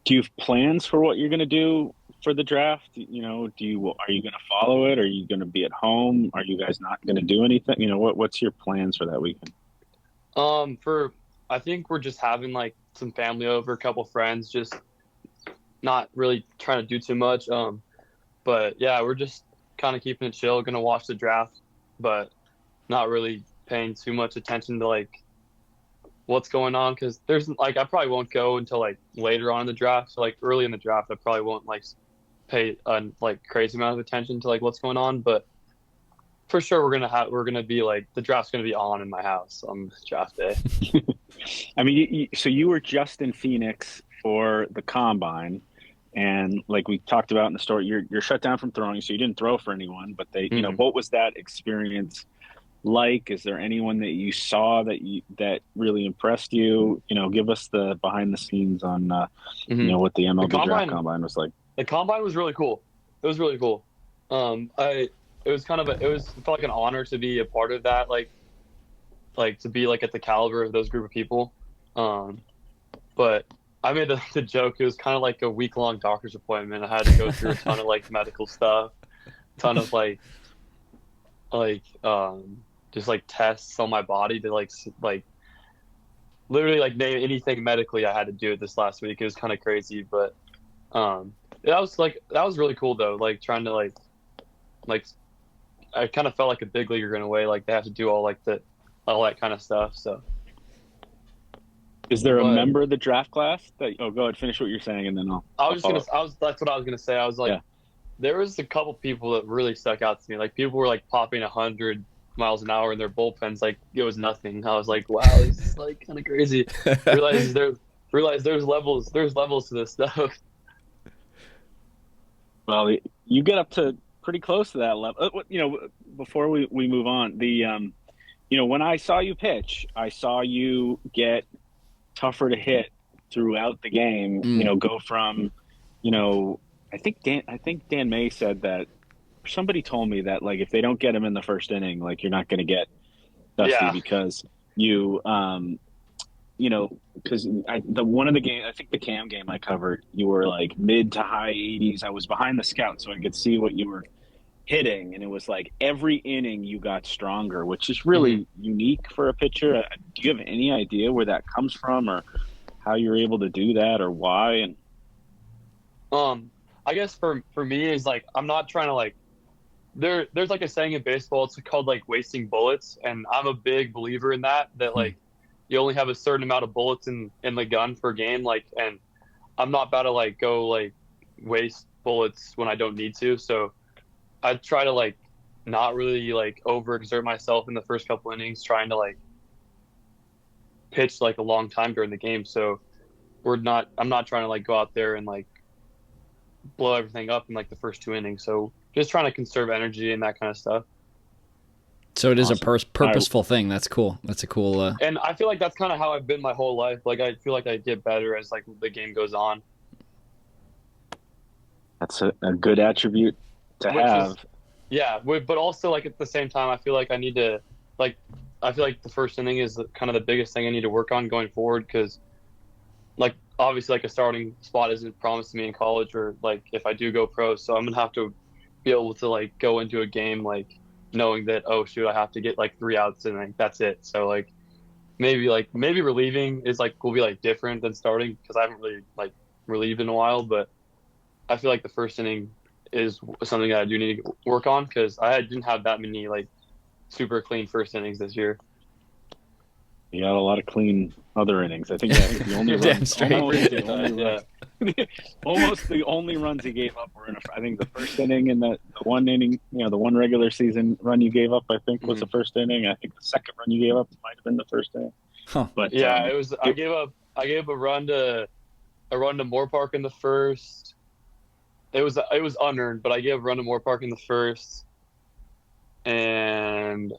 Do you have plans for what you're going to do for the draft? Are you going to follow it? Are you going to be at home? Are you guys not going to do anything? What's your plans for that weekend? I think we're just having like some family over, a couple friends, just not really trying to do too much. But yeah, we're just kind of keeping it chill, going to watch the draft, but not really paying too much attention to like what's going on. Cause there's like, I probably won't go until like later on in the draft. So like early in the draft, I probably won't like pay a like crazy amount of attention to like what's going on, but for sure we're going to be like, the draft's going to be on in my house on draft day. I mean, so you were just in Phoenix for the combine. And like we talked about in the story, you're shut down from throwing, so you didn't throw for anyone. But they, what was that experience like? Is there anyone that you saw that really impressed you? Give us the behind the scenes on what the MLB draft combine was like. The combine was really cool. It was really cool. It felt like an honor to be a part of that. Like to be like at the caliber of those group of people. But I made the joke. It was kind of like a week-long doctor's appointment. I had to go through a ton of like medical stuff, ton of just like tests on my body to like literally like name anything medically I had to do it this last week. It was kind of crazy, but that was really cool though. Like trying to like I kind of felt like a big leaguer in a way. Like they have to do all that kind of stuff. So. Is there a member of the draft class that? Oh, go ahead, finish what you're saying, and then That's what I was gonna say. I was like, yeah. There was a couple people that really stuck out to me. Like people were like popping 100 miles an hour in their bullpens, like it was nothing. I was like, wow, this is like kind of crazy. Realize there's levels to this stuff. Well, you get up to pretty close to that level. Before we move on, when I saw you pitch, I saw you get tougher to hit throughout the game. Go from, I think Dan May said that. Somebody told me that like if they don't get him in the first inning, like you're not going to get Dusty because you, because one of the game, I think the Cam game I covered, you were like mid to high 80s. I was behind the scout, so I could see what you were hitting, and it was like every inning you got stronger, which is really unique for a pitcher. Do you have any idea where that comes from, or how you're able to do that, or why? And I guess for me is like I'm not trying to like there's like a saying in baseball, it's called like wasting bullets, and I'm a big believer in that like you only have a certain amount of bullets in the gun per game, like, and I'm not about to like go like waste bullets when I don't need to. So I try to like not really like overexert myself in the first couple innings, trying to like pitch like a long time during the game. So I'm not trying to like go out there and like blow everything up in like the first 2 innings. So just trying to conserve energy and that kind of stuff. So it is awesome. A purposeful thing. That's cool. That's a cool. And I feel like that's kind of how I've been my whole life. Like I feel like I get better as like the game goes on. That's a good attribute to have. But also like at the same time, I feel like I need to like. I feel like the first inning is kind of the biggest thing I need to work on going forward, because like obviously like a starting spot isn't promised to me in college, or like if I do go pro. So I'm gonna have to be able to like go into a game like knowing that, oh shoot, I have to get like 3 outs and like that's it. So like maybe relieving is like will be like different than starting, because I haven't really like relieved in a while. But I feel like the first inning is something that I do need to work on, because I didn't have that many like super clean first innings this year. You got a lot of clean other innings. I think the only almost the only runs he gave up were I think the first inning, and the one inning, the one regular season run you gave up, I think was the first inning. I think the second run you gave up might have been the first inning. Huh. But yeah, it was. I gave up a run to Moorpark in the first. It was unearned, but I gave a run to Moorpark in the first, and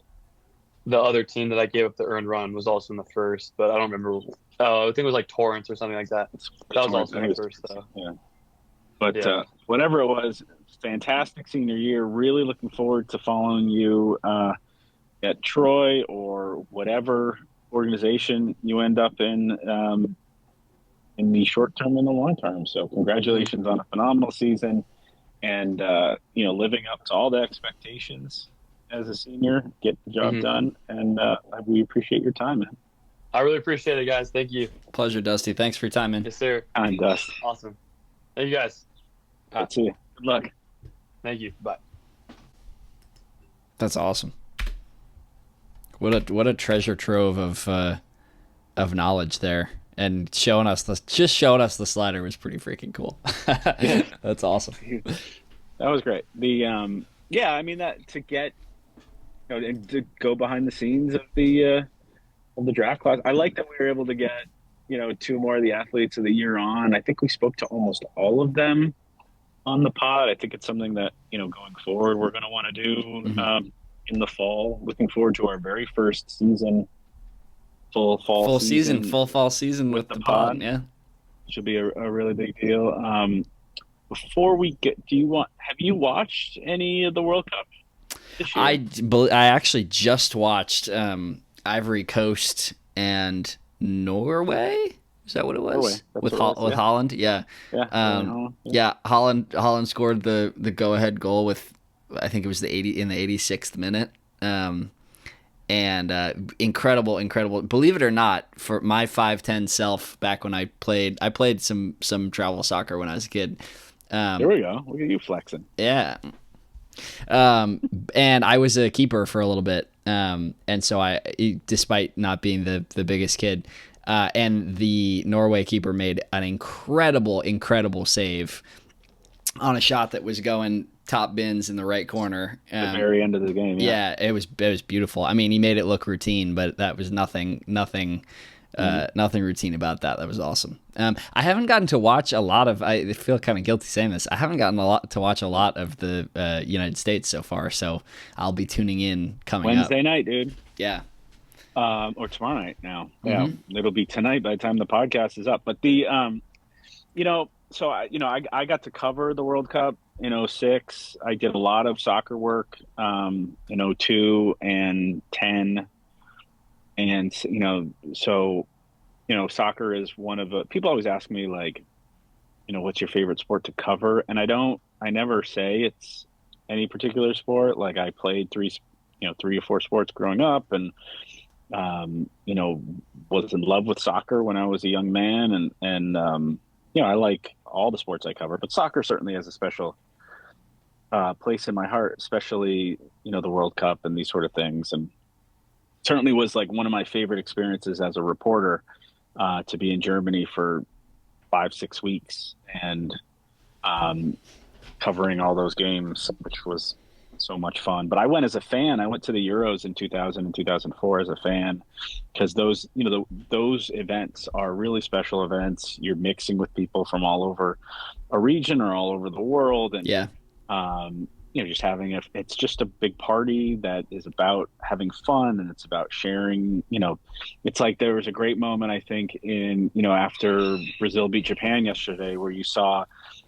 the other team that I gave up the earned run was also in the first, but I don't remember. I think it was like Torrance or something like that. That was also in the first, though. Yeah. But whatever it was, fantastic senior year. Really looking forward to following you at Troy or whatever organization you end up in the short term and the long term. So congratulations on a phenomenal season, and living up to all the expectations as a senior, get the job done, and we appreciate your time, man. I really appreciate it, guys. Thank you. Pleasure, Dusty. Thanks for your time, man. Yes, sir. Time, Dust. Awesome. Thank you, guys. Good to see you. Good luck. Thank you. Bye. That's awesome. What a treasure trove of knowledge there, and showing us the slider was pretty freaking cool. That's awesome. That was great. That to get and to go behind the scenes of the draft class. I like that we were able to get 2 more of the athletes of the year on. I think we spoke to almost all of them on the pod. I think it's something that going forward we're going to want to do in the fall. Looking forward to our very first season, full fall season with the pod. Yeah, should be a really big deal. Before we get, have you watched any of the World Cup this year? I actually just watched Ivory Coast and Norway. Is that what it Norway. was? That's With what it was, with yeah. Holland? Yeah. Yeah. Um, yeah, Holland scored the go-ahead goal with, I think it was the 86th minute. And incredible. Believe it or not, for my 5'10" self, back when I played some travel soccer when I was a kid. There we go. Look at you flexing. Yeah. And I was a keeper for a little bit. And so despite not being the biggest kid, and the Norway keeper made an incredible save on a shot that was going top bins in the right corner. At the very end of the game. Yeah, it was beautiful. I mean, he made it look routine, but that was nothing routine about that. That was awesome. I haven't gotten to watch a lot of. I feel kind of guilty saying this. I haven't gotten to watch a lot of the United States so far. So I'll be tuning in coming Wednesday up. night, dude. Yeah. Or tomorrow night now. Yeah, it'll be tonight by the time the podcast is up. But the, so I got to cover the World Cup in 2006. I did a lot of soccer work in 2002 and 2010. And, soccer is one of the, people always ask me like, what's your favorite sport to cover? And I never say it's any particular sport. Like I played 3 or 4 sports growing up, and, was in love with soccer when I was a young man. And I like all the sports I cover, but soccer certainly has a special place in my heart, especially, the World Cup and these sort of things. And certainly was like one of my favorite experiences as a reporter, to be in Germany for 5-6 weeks and covering all those games, which was so much fun. But I went as a fan. I went to the Euros in 2000 and 2004 as a fan, because those, those events are really special events. You're mixing with people from all over a region or all over the world. And Yeah. Just having it's just a big party that is about having fun, and it's about sharing. It's like there was a great moment, I think, in, after Brazil beat Japan yesterday, where you saw,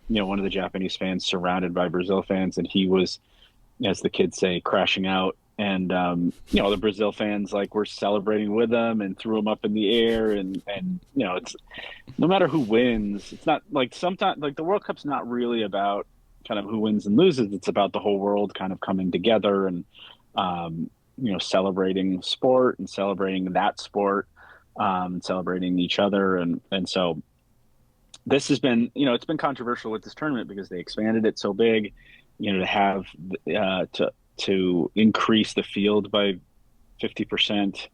one of the Japanese fans surrounded by Brazil fans, and he was, as the kids say, crashing out. And, the Brazil fans were celebrating with them and threw them up in the air. And it's no matter who wins, it's not like sometimes the World Cup's not really about kind of who wins and loses. It's about the whole world kind of coming together and, celebrating sport and celebrating that sport, celebrating each other. And so this has been, it's been controversial with this tournament because they expanded it so big, to have, to increase the field by 50%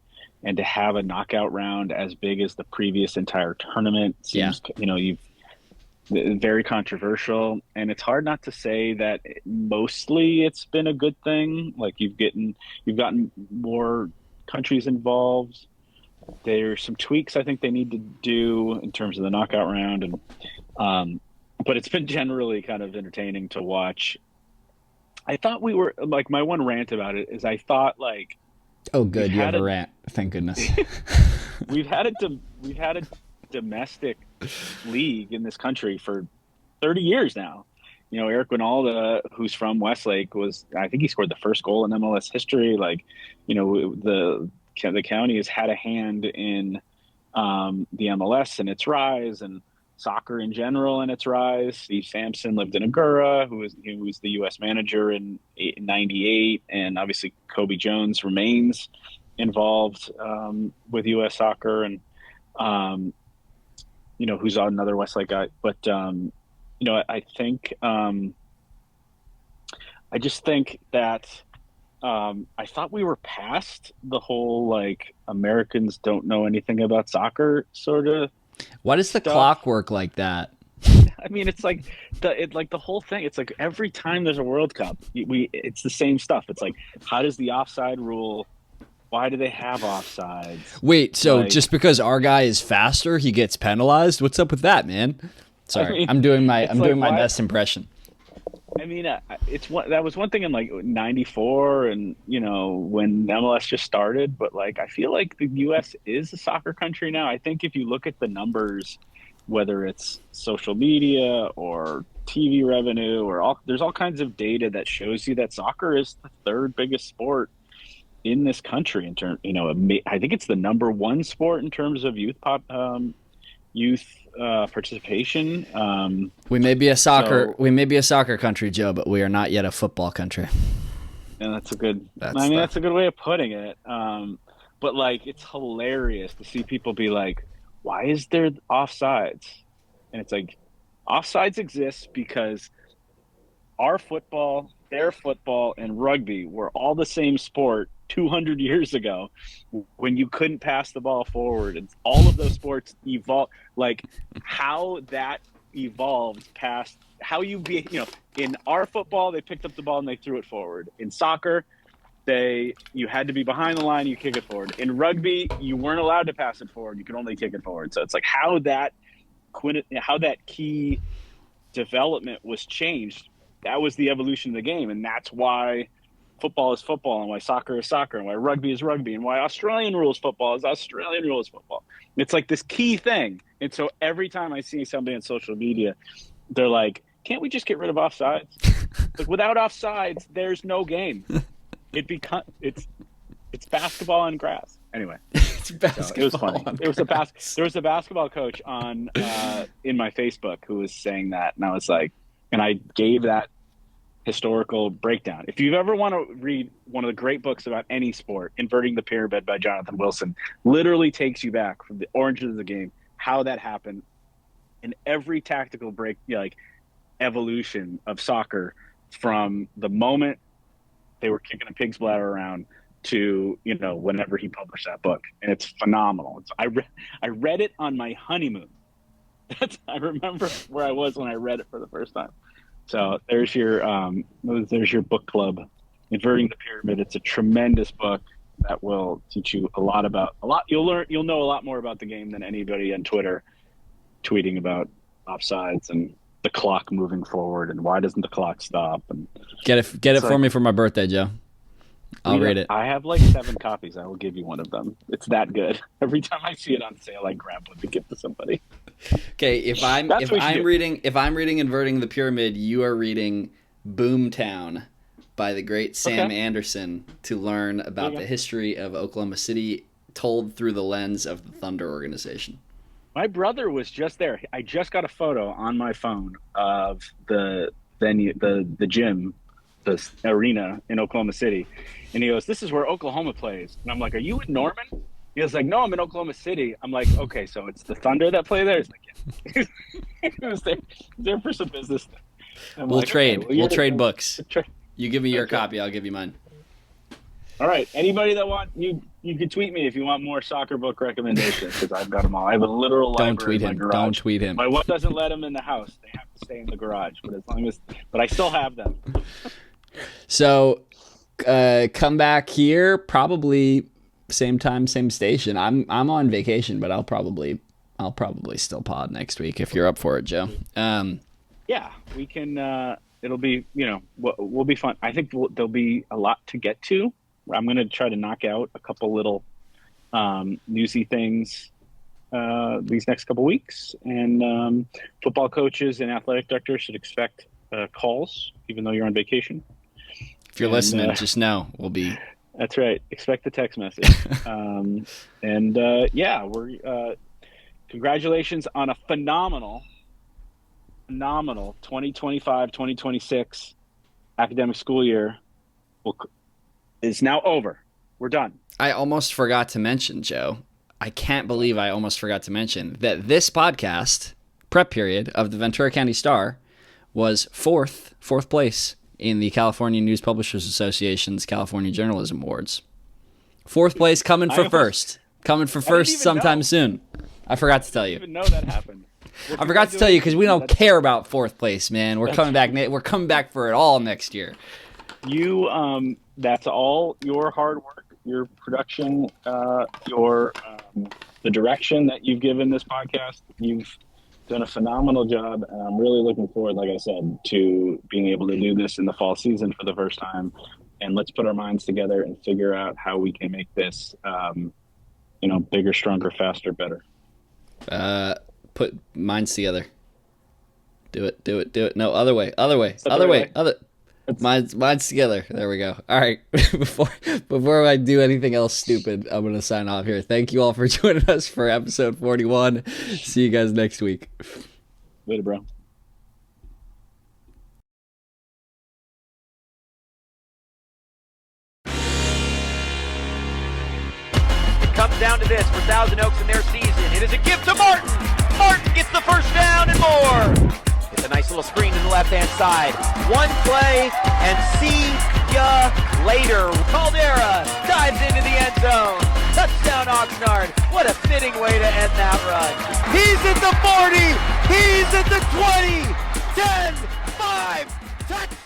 and to have a knockout round as big as the previous entire tournament seems, very controversial. And it's hard not to say that mostly it's been a good thing. Like you've gotten more countries involved. There's some tweaks I think they need to do in terms of the knockout round, and but it's been generally kind of entertaining to watch. I thought we were my one rant about it is I thought oh good, you have a rant, thank goodness. we've had a domestic league in this country for 30 years now. Eric Winalda, who's from Westlake, I think he scored the first goal in MLS history. The county has had a hand in the MLS and its rise, and soccer in general and its rise. Steve Sampson lived in Agoura, who was the U.S. manager in '98, and obviously Kobe Jones remains involved with U.S. soccer, and who's another Westlake guy. But I think I just think that I thought we were past the whole Americans don't know anything about soccer sort of. Why does the clock work like that? I mean, it's the whole thing. It's every time there's a World Cup, it's the same stuff. It's how does the offside rule? Why do they have offsides? Wait, so just because our guy is faster, he gets penalized? What's up with that, man? Sorry, I'm doing my best impression. I mean, that was one thing in '94 and when MLS just started, but I feel like the U.S. is a soccer country now. I think if you look at the numbers, whether it's social media or TV revenue or there's all kinds of data that shows you that soccer is the third biggest sport in this country. I think it's the number 1 sport in terms of youth youth participation. We may be a soccer country, Joe, but we are not yet a football country. And that's a good way of putting it. But like, it's hilarious to see people be like, why is there offsides? And it's like, offsides exist because our football, their football, and rugby were all the same sport 200 years ago when you couldn't pass the ball forward. And all of those sports evolved, like how that evolved past how in our football, they picked up the ball and they threw it forward. In soccer, you had to be behind the line, you kick it forward. In rugby, you weren't allowed to pass it forward. You could only kick it forward. So it's like how that key development was changed. That was the evolution of the game. And that's why football is football and why soccer is soccer and why rugby is rugby and why Australian rules football is Australian rules football. It's like this key thing. And so every time I see somebody on social media, they're like, can't we just get rid of offsides? Like, without offsides, there's no game. It's basketball on grass. Anyway, It's basketball. So it was funny. There was a basketball coach on in my Facebook who was saying that, and I was like, and I gave that historical breakdown. If you ever want to read one of the great books about any sport, Inverting the Pyramid by Jonathan Wilson, literally takes you back from the origins of the game, how that happened, and every tactical evolution of soccer from the moment they were kicking a pig's bladder around to whenever he published that book. And it's phenomenal. I read it on my honeymoon. I remember where I was when I read it for the first time. So there's your book club, Inverting the Pyramid. It's a tremendous book that will teach you a lot. You'll know a lot more about the game than anybody on Twitter tweeting about offsides and the clock moving forward and why doesn't the clock stop. And get it for me for my birthday, Joe. I'll read it. I have like 7 copies. I will give you one of them. It's that good. Every time I see it on sale, I grab one to give to somebody. Okay, if I'm reading Inverting the Pyramid, you are reading Boomtown by the great Sam Anderson to learn about the history of Oklahoma City told through the lens of the Thunder organization. My brother was just there. I just got a photo on my phone of the venue, the gym, the arena in Oklahoma City. And he goes, "This is where Oklahoma plays." And I'm like, "Are you in Norman?" He was like, "No, I'm in Oklahoma City." I'm like, "Okay, so it's the Thunder that play there?" He's like, "Yeah." He was there for some business. We'll trade. We'll trade books. You give me your copy, I'll give you mine. All right. Anybody that you can tweet me if you want more soccer book recommendations, because I've got them all. I have a literal library in my garage. Don't tweet him. My wife doesn't let them in the house. They have to stay in the garage. But I still have them. So, come back here probably same time, same station. I'm on vacation, but I'll probably still pod next week if you're up for it, Joe. Yeah, we can. It'll be we'll be fun. I think there'll be a lot to get to. I'm going to try to knock out a couple little newsy things these next couple weeks, and football coaches and athletic directors should expect calls, even though you're on vacation. If you're listening, just know we'll be. That's right. Expect the text message. We're congratulations on a phenomenal 2025-2026 academic school year is now over. We're done. I almost forgot to mention, Joe. I can't believe I almost forgot to mention that this podcast, Prep Period, of the Ventura County Star was fourth place in the California News Publishers Association's California Journalism Awards. Fourth place coming for first sometime soon. I forgot to tell you. I didn't even know that happened. I forgot to tell you because we don't care about fourth place, man. We're coming back. We're coming back for it all next year. That's all your hard work, your production, the direction that you've given this podcast. You've done a phenomenal job, and I'm really looking forward, like I said, to being able to do this in the fall season for the first time. And let's put our minds together and figure out how we can make this, bigger, stronger, faster, better. Put minds together. Do it. No, other way. Mine's together. There we go. All right. Before I do anything else stupid, I'm going to sign off here. Thank you all for joining us for episode 41. See you guys next week. Later, bro. Comes down to this for Thousand Oaks in their season. It is a gift to Martin. Martin gets the first down and more. It's a nice little screen to the left-hand side. One play and see ya later. Caldera dives into the end zone. Touchdown Oxnard. What a fitting way to end that run. He's at the 40. He's at the 20. 10, 5, touchdown.